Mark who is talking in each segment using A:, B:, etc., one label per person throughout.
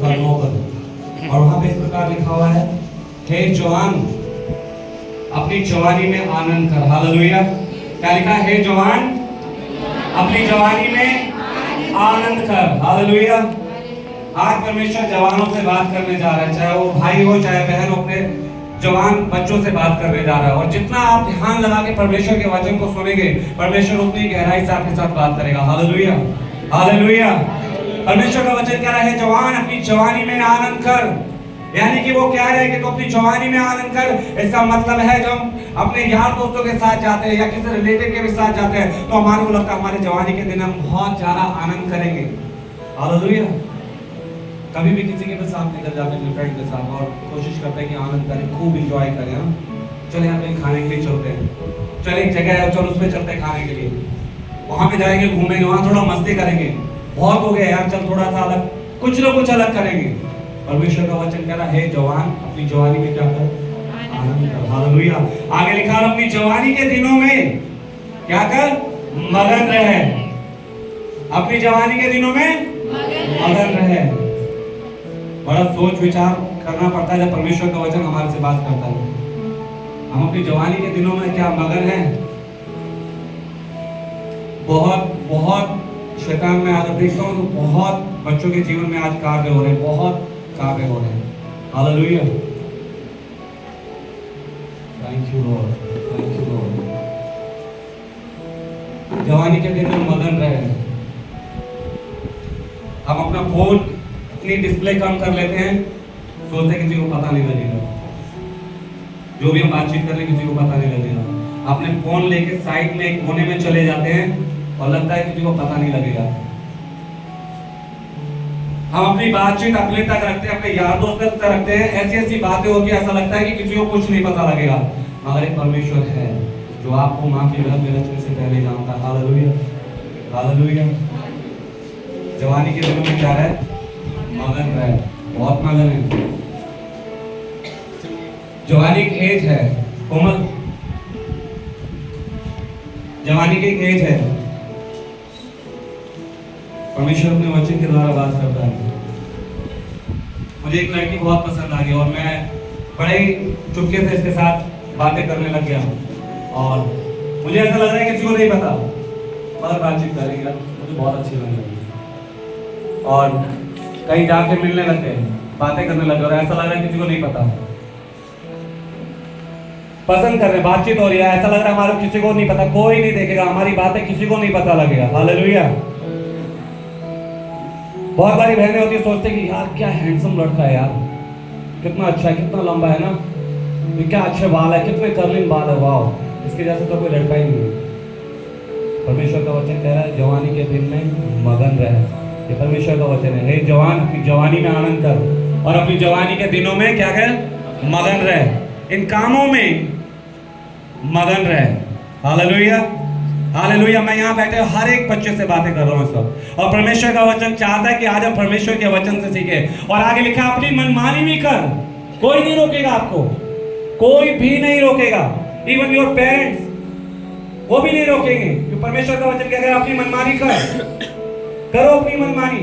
A: Number 9 पर, और वहां पे इस प्रकार लिखा हुआ है, हे जवान अपनी जवानी में आनंद कर। हालेलुया। क्या लिखा है? हे जवान अपनी जवानी में आनंद कर। हालेलुया। आज परमेश्वर जवानों से बात करने जा रहा है, चाहे वो भाई हो चाहे बहन हो, अपने जवान बच्चों से बात करने जा रहा है। और जितना आप ध्यान लगा के परमेश्वर के वचन को सुनेंगे, परमेश्वर उतनी गहराई से आपके साथ बात करेगा। Hallelujah, hallelujah. परमेश्वर का वचन कह रहा है, जवान अपनी जवानी में आनंद कर। यानी कि वो कह रहे हैं कि तो अपनी जवानी में आनंद कर। इसका मतलब है जब हम अपने यार दोस्तों के साथ जाते हैं या किसी रिलेटिव के भी साथ जाते हैं, तो हमारे को लगता है हमारे जवानी के दिन हम बहुत ज्यादा आनंद करेंगे। हालेलुया। कभी भी किसी के भी साथ निकल जाते हैं, फ्रेंड के साथ, और कोशिश करते हैं कि आनंद करें, खूब इंजॉय करें। हम चले यहाँ पे खाने के लिए चलते हैं, चले एक जगह है, चलो उसमें चलते हैं खाने के लिए, वहां पे जाएंगे, घूमेंगे, वहां थोड़ा मस्ती करेंगे। बहुत हो गया यार, चल थोड़ा सा अलग, कुछ ना कुछ अलग करेंगे। परमेश्वर का वचन कह रहा है, जवान अपनी जवानी में क्या कर? आनंद कर। हालेलुया। आगे लिखा है, अपनी जवानी के दिनों में क्या कर? मगन रहे। अपनी जवानी के दिनों में मगन रहे। बड़ा सोच विचार करना पड़ता है जब परमेश्वर का वचन हमारे से बात करता है। हम अपनी जवानी के दिनों में क्या मगन हैं? बहुत बहुत शैतान में अगर देखता हूँ तो बहुत बच्चों के जीवन में आज कार्य हो रहे हैं, बहुत कार्य हो रहे हैं। Hallelujah. Thank you Lord, thank you Lord. जवानी के दिन में मगन रहे हैं। हम अपना फोन अपनी डिस्प्ले कम कर लेते हैं, सोचते हैं किसी को पता नहीं लगेगा, जो भी हम बातचीत कर रहे हैं किसी को पता नहीं लगेगा। अपने फोन लेके साइड में एक कोने में चले जाते हैं और लगता है किसी को पता नहीं लगेगा। हम अपनी बातचीत अपने तक रखते हैं, अपने यार दोस्त तक रखते हैं, ऐसी ऐसी बातें होती है, ऐसा लगता है कि किसी को कुछ नहीं पता लगेगा। मगर एक परमेश्वर है जो आपको मां के गर्भ में रचने से पहले जानता है। Hallelujah, hallelujah. जवानी के दिनों में क्या है? मगन रहे, बहुत मगन है। जवानी एक एज है, कोमल, जवानी की एक एज है। परमेश्वर अपने वचन के द्वारा बात करता है। मुझे एक लड़की बहुत पसंद आ गई और मैं बड़े ही चुपके से इसके साथ बातें करने लग गया, और मुझे ऐसा लग रहा है किसी को नहीं पता, मगर बातचीत करेंगे, मुझे बहुत अच्छी लगने लगी और कहीं जाके मिलने लग गए, बातें करने लग गए, और ऐसा लग रहा है किसी को नहीं पता, पसंद कर रहे, बातचीत हो रही है, ऐसा लग रहा है हमारे किसी को नहीं पता, कोई नहीं देखेगा, हमारी बातें किसी को नहीं पता लगेगा। हालेलुया। बहुत बारी बहनें होती है, सोचते कि यार क्या हैंडसम लड़का है यार, कितना अच्छा है, कितना लंबा है ना, क्या अच्छे बाल है, कितने कर्लिंग बाल है, वाह, इसके जैसे तो कोई लड़का ही नहीं है। परमेश्वर का वचन कह रहा है, जवानी के दिन में मगन रहे। ये परमेश्वर का वचन है, हे जवान अपनी जवानी में आनंद कर, और अपनी जवानी के दिनों में क्या कर? मगन रहे, इन कामों में मगन रहे। Hallelujah, hallelujah. मैं यहाँ बैठे हर एक बच्चे से बातें कर रहा हूँ सब, और परमेश्वर का वचन चाहता है कि आज हम परमेश्वर के वचन से सीखे। और आगे लिखा, अपनी मनमानी भी कर, कोई नहीं रोकेगा आपको, कोई भी नहीं रोकेगा, इवन योर पेरेंट्स वो भी नहीं रोकेंगे, क्योंकि परमेश्वर का वचन कहता है अपनी मनमानी कर, करो अपनी मनमानी।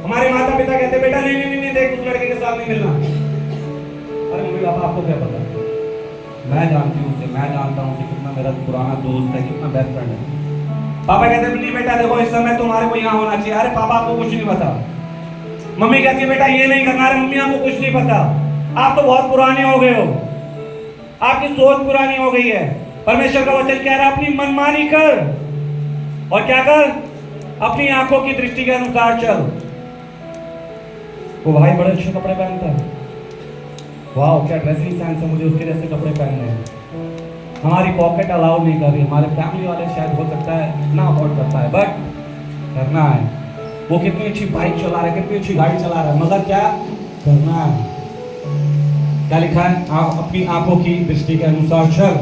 A: हमारे माता पिता कहते बेटा नहीं नहीं नहीं देख, उस लड़के के साथ नहीं मिलना। अरे मम्मी पापा आपको क्या पता, मैं जानती हूँ उसे, मैं जानता हूँ कितना मेरा पुराना दोस्त है, कितना बेस्ट फ्रेंड है। पापा कहते नहीं बेटा देखो इस समय तुम्हारे को यहाँ होना चाहिए। अरे पापा आपको कुछ नहीं पता। मम्मी कहती है बेटा ये नहीं करना। अरे मम्मी आपको कुछ नहीं पता, आप तो बहुत पुराने हो गए हो, आपकी सोच पुरानी हो गई है। परमेश्वर का वचन कह रहा है अपनी मनमानी कर, और क्या कर? अपनी आंखों की दृष्टि के अनुसार चल। वो भाई बड़े अच्छे कपड़े पहनता है, वाह क्या ड्रेसिंग सेंस है, मुझे उसके जैसे कपड़े पहनने हैं। हमारी पॉकेट अलाउ नहीं कर रही, हमारे फैमिली वाले शायद हो सकता है ना अफोर्ड करता है, बट करना है। वो कितनी अच्छी बाइक चला रहा है, कितनी अच्छी गाड़ी चला रहा है, मगर क्या करना है? क्या लिखा है? आप अपनी आंखों की दृष्टि के अनुसार चल।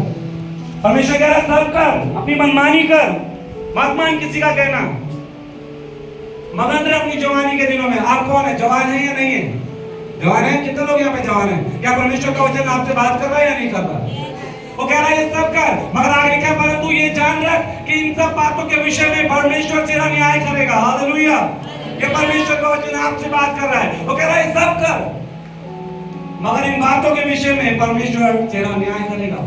A: परमेश्वर कह रहा है सब कर, अपनी मनमानी कर, मत मान किसी का कहना, मगन रहे अपनी जवानी के दिनों में। आप कौन है? जवान है या नहीं है? जवान है? कितने लोग यहाँ पे जवान है? क्या परमेश्वर का वचन आपसे बात कर रहा है या नहीं कर रहा? वो कह रहा है ये सब कर, मगर आगे क्या? परंतु ये जान रख कि इन सब बातों के विषय में परमेश्वर तेरा न्याय करेगा। हालेलुया। ये परमेश्वर का वचन आपसे बात कर रहा है। वो कह रहा है सब कर, मगर इन बातों के विषय में परमेश्वर तेरा न्याय करेगा।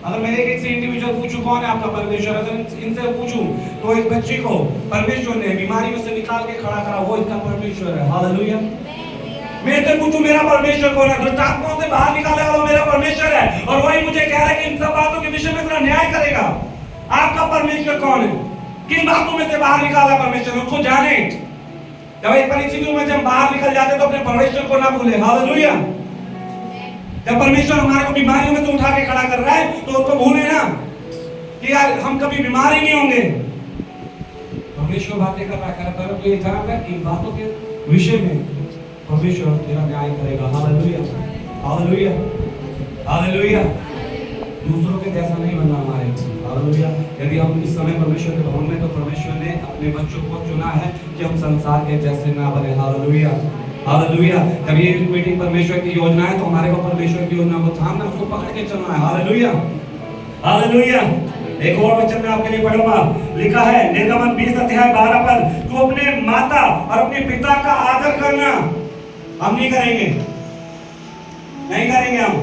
A: अगर मैं एक से इंडिविजुअल पूछूं कौन है आपका परमेश्वर, अगर इनसे पूछूं तो इस बच्चे को परमेश्वर ने बीमारी में से निकाल के खड़ा करा, वो इसका परमेश्वर है। हालेलुया। मैं इनसे पूछूं मेरा परमेश्वर कौन है, दुष्ट आत्माओं से बाहर निकाले वाला मेरा परमेश्वर है, और वही मुझे कह रहा है कि इन सब बातों के विषय में तेरा न्याय करेगा। आपका परमेश्वर कौन है, किन बातों में से बाहर निकाला परमेश्वर, उसको जाने। जब इस परिस्थितियों में से हम बाहर निकल जाते तो अपने परमेश्वर को ना भूले। हालेलुया। जब परमेश्वर हमारे को बीमारियों में से उठा के खड़ा कर रहा है तो उसको भूले ना कि यार हम कभी बीमार ही नहीं होंगे। परमेश्वर बातें कर रहा है, तो ये जान कर इन बातों के विषय में परमेश्वर तेरा न्याय करेगा। Hallelujah, hallelujah, hallelujah. दूसरों के जैसा नहीं बनना हमारे। हालेलुया। यदि हम इस समय परमेश्वर के भवन में, तो परमेश्वर ने अपने बच्चों को चुना है कि हम संसार के जैसे ना बने। Hallelujah, hallelujah. जब ये मीटिंग परमेश्वर की योजना है तो हमारे को परमेश्वर की योजना को थामना, उसको पकड़ के चलना है। Hallelujah, hallelujah. एक और वचन मैं आपके लिए पढ़ूंगा, लिखा है निर्गमन 20 अध्याय 12 पर, तू अपने माता और अपने पिता का आदर करना। हम नहीं करेंगे, नहीं करेंगे हम।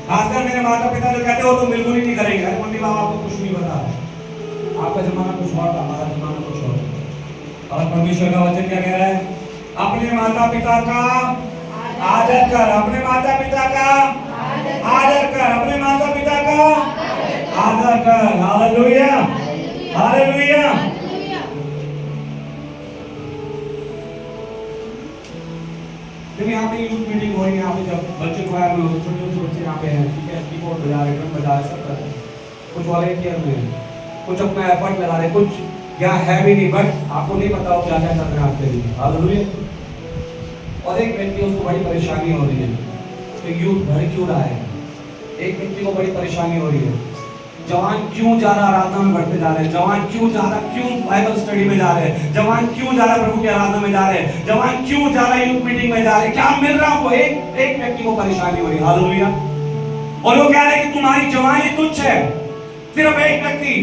A: खासकर मेरे माता पिता जो कहते हो तो बिल्कुल ही नहीं करेंगे। अरे मम्मी बाबा आपको कुछ नहीं पता, आपका जमाना कुछ और था, हमारा जमाना कुछ और। और परमेश्वर का वचन क्या कह रहा है, अपने माता पिता का आदर कर, अपने माता पिता का आदर कर, अपने माता पिता का आदर कर। Hallelujah, hallelujah. जब यहाँ पे यूथ मीटिंग हो रही है, यहाँ पे जब बच्चे खोया में छोटे छोटे बच्चे यहाँ पे हैं, ठीक है, कीबोर्ड बजा रहे, ड्रम बजा रहे, सब कर रहे हैं, कुछ वॉलंटियर में, कुछ अपना एफर्ट लगा रहे, कुछ यहाँ है भी नहीं, बट आपको नहीं पता क्या क्या कर रहे हैं आपके लिए। हालेलुया। और एक व्यक्ति उसको बड़ी परेशानी हो रही है, तो यूथ भर क्यों रहा है, एक व्यक्ति को बड़ी परेशानी हो रही है, जवान क्यों जा रहा आराधना में बढ़ते जा रहे हैं, जवान क्यों जा रहा, क्यों बाइबल स्टडी में जा रहे हैं, जवान क्यों जा रहा प्रभु की आराधना में जा रहे हैं, जवान क्यों जा रहा यूथ मीटिंग में जा रहे हैं, क्या मिल रहा है? एक व्यक्ति को परेशानी हो रही है। हालेलुया। और वो कह रहे हैं कि तुम्हारी जवानी तुच्छ है। सिर्फ एक व्यक्ति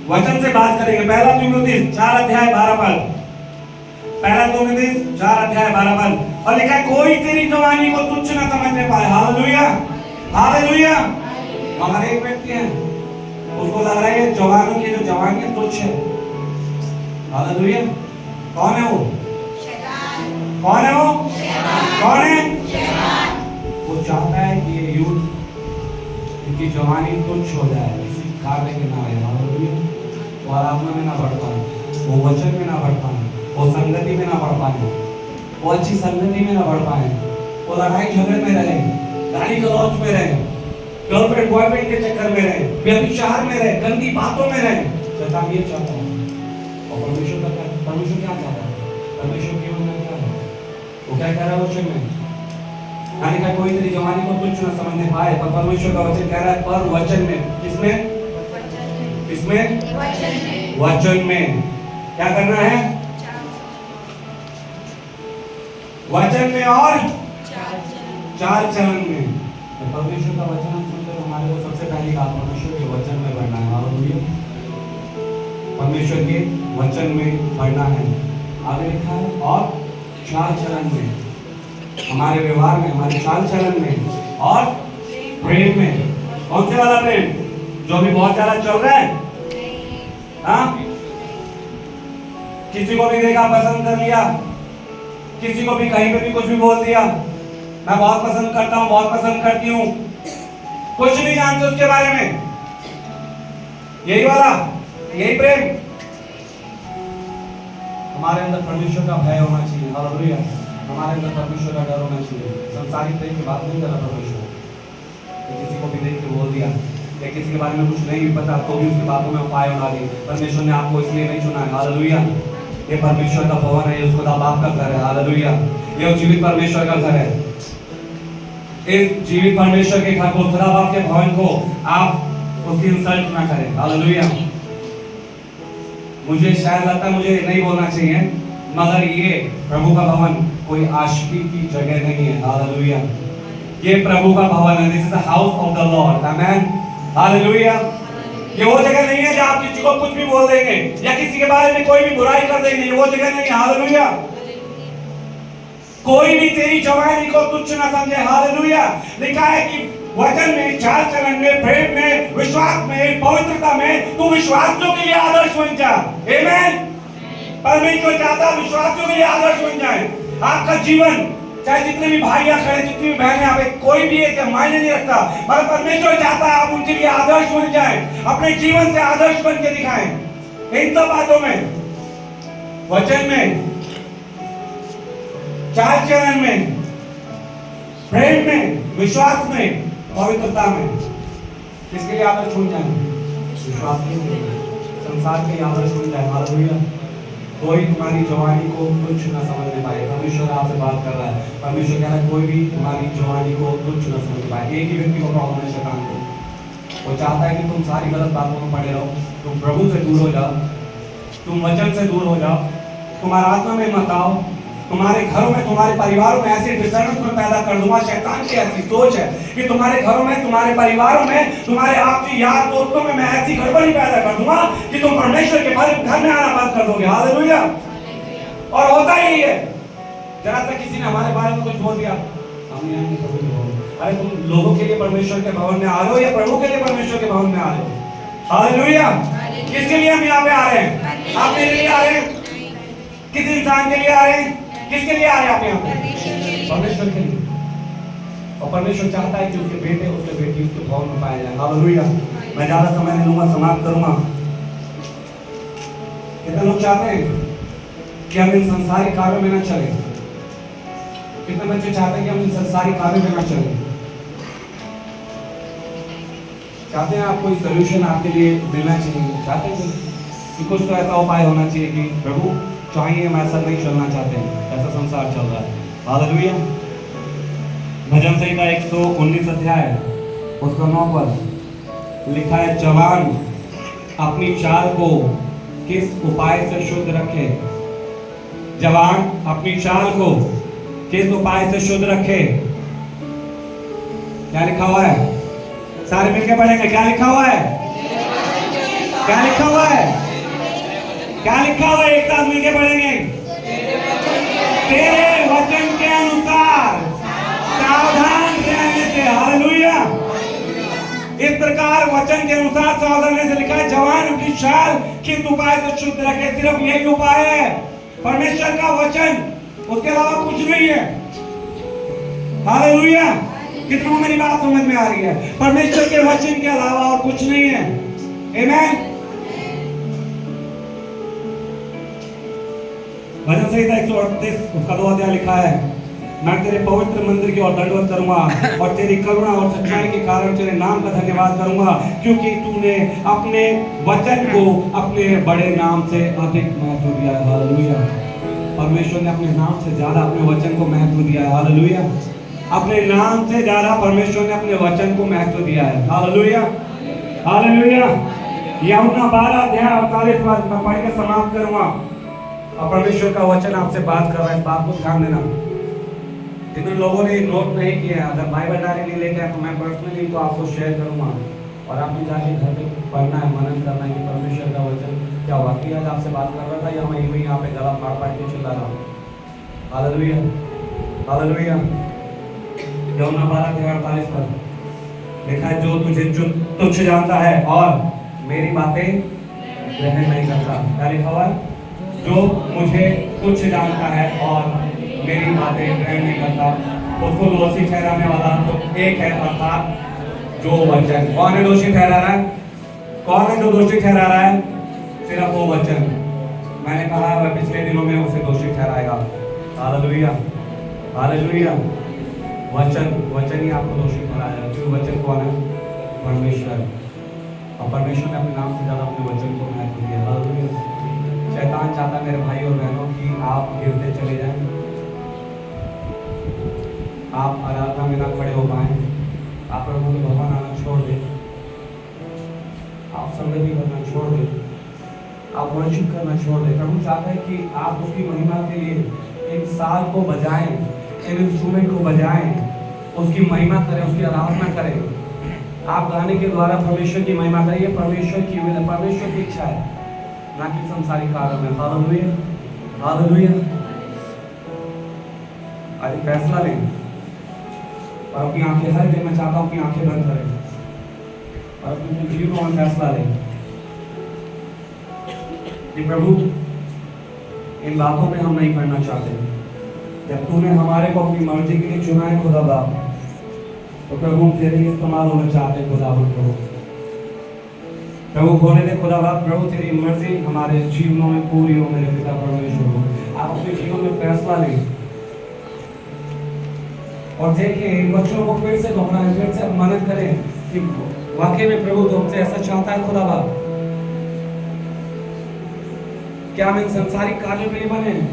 A: वचन से बात करेंगे, पहला तीमुथियुस 4 अध्याय 12 पद, पहला तीमुथियुस 4 अध्याय 12 पद, और लिखा है कोई तेरी जवानी को तुच्छ न समझने पाए। Hallelujah, hallelujah. मगर एक व्यक्ति है, उसको लग रहा है जवानों की जो जवानी तुच्छ है। हालेलुया। कौन है वो? शैतान। कौन है वो? शैतान। कौन है? शैतान। वो चाहता है कि ये यूथ इनकी जवानी तुच्छ हो जाए, किसी कार्य के ना आए। हालेलुया। वो आराधना में ना बढ़ पाए, वो वचन में ना बढ़ पाए, वो संगति में ना बढ़ पाए, वो अच्छी संगति में ना बढ़ पाए, वो लड़ाई झगड़े में रहे, गाली गलौज में रहे, गर्लफ्रेंड बॉयफ्रेंड के चक्कर में रहे, व्यभिचार में रहे, गंदी बातों में रहे। शैतान ये चाहता है। और परमेश्वर का परमेश्वर क्या चाहता है? परमेश्वर की योजना क्या है? वो क्या कह रहा है वचन में? यानी कि कोई तेरी जवानी को तुच्छ न समझने पाए, पर परमेश्वर का वचन कह रहा है पर वचन में, किसमें? किसमें? वचन में। वचन में क्या करना है? वचन में और चाल चलन में। परमेश्वर का वचन हम सुनते हैं, हमारे को सबसे पहली बात परमेश्वर के वचन में बढ़ना है। हालेलुया। परमेश्वर के वचन में बढ़ना है। आगे लिखा है और चाल चलन में, हमारे व्यवहार में, हमारे चाल चलन में और प्रेम में। कौन से वाला प्रेम? जो अभी बहुत ज्यादा चल रहा है। हाँ, किसी को भी देखा पसंद कर लिया, किसी को भी कहीं पे भी कुछ भी बोल दिया, मैं बहुत पसंद करता हूं, बहुत पसंद करती हूं, कुछ नहीं जानते उसके बारे में। यही वाला, यही प्रेम। हमारे अंदर परमेश्वर का भय होना चाहिए। हालेलुया। हमारे अंदर परमेश्वर का डर होना चाहिए। संसारिक प्रेम की बात नहीं कर रहा परमेश्वर, तो किसी को भी देख के बोल दिया, या किसी के बारे में कुछ नहीं भी पता तो भी उसकी बातों में उपाय उड़ा दी। परमेश्वर ने आपको इसलिए नहीं चुना है। हालेलुया। ये परमेश्वर का भवन है, उसको बाप का घर है। हालेलुया। ये जीवित परमेश्वर का घर है। इस जीवित परमेश्वर के घर को, खुदा बाप के भवन को आप उसकी इंसल्ट ना करें। हालेलुया। मुझे शायद लगता है मुझे नहीं बोलना चाहिए, मगर ये प्रभु का भवन कोई आशिकी की जगह नहीं है। हालेलुया। ये प्रभु का भवन है। This is the house of the Lord. Amen. Hallelujah. ये वो जगह नहीं है जहां आप किसी को कुछ भी बोल देंगे या किसी के बारे में कोई भी बुराई कर देंगे। ये वो जगह नहीं है। हालेलुया। कोई भी तेरी जवानी को तुच्छ न समझे। हालेलुया। लिखा है कि वचन में, चाल चलन में, प्रेम में, विश्वास में, पवित्रता में तू विश्वासियों के लिए आदर्श बन जा। आमीन। परमेश्वर चाहता है विश्वासियों के लिए आदर्श बन जाए। आपका जीवन, चाहे जितने भी भाइयां खड़े, जितनी भी बहनें, आप कोई भी एक मायने नहीं रखता, मगर परमेश्वर चाहता है आप उनके लिए आदर्श बन जाएं, अपने जीवन से आदर्श बन के दिखाएं। इन सब बातों में, वचन में, चाल चलन में, प्रेम में, विश्वास में, पवित्रता में, किसके लिए आदर्श बन जाए? विश्वास के लिए, संसार के लिए आदर्श बन जाए। हालेलुया। कोई तुम्हारी जवानी को तुच्छ न समझने पाए। परमेश्वर आपसे बात कर रहा है। परमेश्वर कह रहा है कोई भी तुम्हारी जवानी को तुच्छ न समझ पाए। एक ही व्यक्ति को प्रॉब्लम है, शैतान को। वो चाहता है कि तुम सारी गलत बातों में पड़े रहो, तुम प्रभु से दूर हो जाओ, तुम वचन से दूर हो जाओ, तुम आराधना में मत आओ, तुम्हारे घरों में, तुम्हारे परिवारों में ऐसे डिस्टर्बेंस में पैदा कर दूंगा। शैतान की ऐसी सोच है कि तुम्हारे घरों में, तुम्हारे परिवारों में, तुम्हारे आपसी यार दोस्तों में मैं ऐसी गड़बड़ी पैदा कर दूंगा कि तुम परमेश्वर के घर में आना बंद कर दोगे। हालेलुया। और होता ही है। जरा सा किसी ने हमारे बारे में कुछ बोल दिया, हमने यहाँ प्रभु के भवन, अरे तुम लोगों के लिए परमेश्वर के भवन में आ रहे हो या प्रभु के लिए परमेश्वर के भवन में आ रहे हो? हालेलुया। किसके लिए हम यहाँ पे आ रहे हैं? आप मेरे लिए आ रहे हैं? किस इंसान के लिए आ रहे हैं? किसके लिए आ रहे हैं आप यहाँ पे? परमेश्वर के लिए। और परमेश्वर चाहता है कि उसके बेटे, उसके बेटी उसके भवन में पाए जाए। हालेलुया। मैं ज्यादा समय नहीं लूंगा, समाप्त करूंगा। कितने लोग चाहते हैं कि हम इन संसारिक कार्यों में न चलें? कितने बच्चे चाहते हैं कि हम इन संसारिक कार्यों में न चलें? चाहते हैं आप कोई सलूशन आपके लिए मिलना चाहिए? चाहते हैं कि कुछ तो ऐसा उपाय होना चाहिए कि प्रभु चाहिए, हम ऐसा नहीं चलना चाहते हैं, ऐसा संसार चल रहा है। हालेलुया। भजन संहिता 119 अध्याय उसका 9 पद लिखा है, जवान अपनी चाल को किस उपाय से शुद्ध रखे। जवान अपनी चाल को किस उपाय से शुद्ध रखे। क्या लिखा हुआ है? सारे मिलकर पढ़ेंगे। क्या लिखा हुआ है? क्या लिखा हुआ है? क्या लिखा हुआ है? एक साथ मिलकर पढ़ेंगे। तेरे वचन के अनुसार सावधान रहने से। हालेलुया। इस प्रकार वचन के अनुसार सावधान रहने से लिखा है, जवान अपनी चाल किस उपाय से शुद्ध रखे। सिर्फ यही उपाय है, परमेश्वर का वचन, उसके अलावा कुछ नहीं है। हालेलुया। कितनों मेरी बात समझ में आ रही है? परमेश्वर के वचन के अलावा और कुछ नहीं है। आमीन। भजन संहिता 138 उसका 2 अध्याय लिखा है, मैं तेरे पवित्र मंदिर की ओर दंडवत करूंगा और तेरी करुणा और सच्चाई के कारण तेरे नाम का धन्यवाद करूंगा, क्योंकि तूने अपने वचन को अपने बड़े नाम से अधिक महत्व दिया है। हालेलुया। परमेश्वर ने अपने नाम से ज्यादा अपने वचन को महत्व दिया है। हालेलुया। अपने नाम से ज्यादा परमेश्वर ने अपने वचन को महत्व दिया है। हालेलुया। हालेलुया। यूहन्ना 12 अध्याय 48 पद में पढ़ के समाप्त करूंगा। और परमेश्वर का वचन आपसे बात कर रहा है, इस बात को ध्यान देना। जिन लोगों ने नोट नहीं किया, अगर बाइबल डायरी नहीं लेके आए तो मैं पर्सनली तो आपको शेयर करूंगा और आपने जाके घर पे पढ़ना है, मनन करना है कि परमेश्वर का वचन क्या वाकई आज आपसे बात कर रहा था या मैं यूं यहाँ पे गला फाड़ फाड़ के चिल्ला रहा हूँ। हालेलुया। हालेलुया। यूहन्ना 12:48 पर लिखा है, जो तुझे तुच्छ जानता है और मेरी बातें ग्रहण नहीं करता। क्या लिखा हुआ है? जो मुझे तुच्छ जानता है और मेरी बातें ग्रहण नहीं करता, उसको दोषी ठहराने वाला तो एक है, अर्थात जो वचन। कौन है दोषी ठहरा रहा है? कौन है जो दोषी ठहरा रहा है? सिर्फ वो वचन। मैंने कहा वह पिछले दिनों में उसे दोषी ठहराएगा। हालेलुया। हालेलुया। वचन ही आपको दोषी ठहराएगा। क्यों? वचन कौन है? परमेश्वर। और परमेश्वर ने अपने नाम से ज्यादा अपने वचन को महत्व दिया। हालेलुया। शैतान चाहता है मेरे भाई और बहनों कि आप गिरते चले जाएं, आप आराधना में ना खड़े हो पाए, आप प्रभु के भवन आना छोड़ दें, आप संगति करना छोड़ दें, आप वर्शिप करना छोड़ दें। प्रभु चाहता है कि आप उसकी महिमा के लिए एक साल को बजाएं, एक इंस्ट्रूमेंट को बजाएं, उसकी महिमा करें, उसकी आराधना करें। आप गाने के द्वारा परमेश्वर की महिमा करिए। परमेश्वर की विल, परमेश्वर की इच्छा है, ना कि संसारिक कारण में। Hallelujah, hallelujah. आज एक फैसला लें और अपनी आंखें, हर दिन मैं चाहता हूं कि आंखें बंद करें और अपने जीवन में फैसला लें कि प्रभु इन बातों पे हम नहीं करना चाहते। जब तूने हमारे को अपनी मर्जी के लिए चुना है खुदा बाप, तो प्रभु हम तेरे लिए इस्तेमाल होना चाहते हैं। खुदा प्रभु प्रभु होने दे खुदा बाप। प्रभु तेरी मर्जी हमारे जीवनों में पूरी हो मेरे पिता परमेश्वर को। आप अपने जीवन में फैसला लें और देखिए इन वचनों को फिर से दोहराएं, फिर से मनन करें कि वाकई में प्रभु तुमसे ऐसा चाहता है खुदा बाप। क्या हम इन संसारिक कार्यों में बने हैं,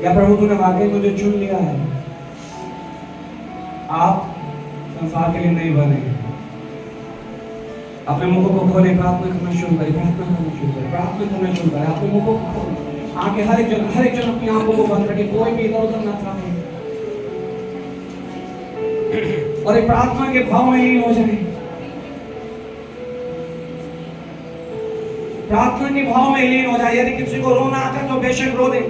A: या प्रभु तूने वाकई मुझे चुन लिया है। आप संसार के लिए नहीं बने। अपने मुखों को खोले, प्रार्थना करना शुरू करें, प्रार्थना करना शुरू करें, प्रार्थना करना शुरू करें। अपने मुखों को खोले, आगे हर एक जन अपनी आंखों को बंद रखे, कोई भी इधर उधर ना चाहे और एक प्रार्थना के भाव में लीन हो जाए। प्रार्थना के भाव में लीन हो जाए। यदि किसी को रोना आता है तो बेशक रो दे।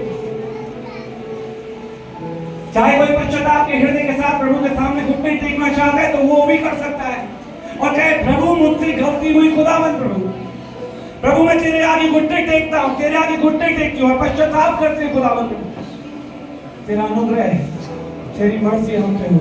A: चाहे कोई पश्चाताप के हृदय के साथ प्रभु के सामने घुटने टेकना चाहता है तो वो भी कर सकता है। और कहे प्रभु मुझसे गलती हुई खुदावंद प्रभु मैं तेरे आगे घुटने टेकता हूँ, तेरे आगे घुटने टेकती हूँ और पश्चाताप करते हैं खुदावंद। तेरा अनुग्रह, तेरी मर्जी हम पे हो।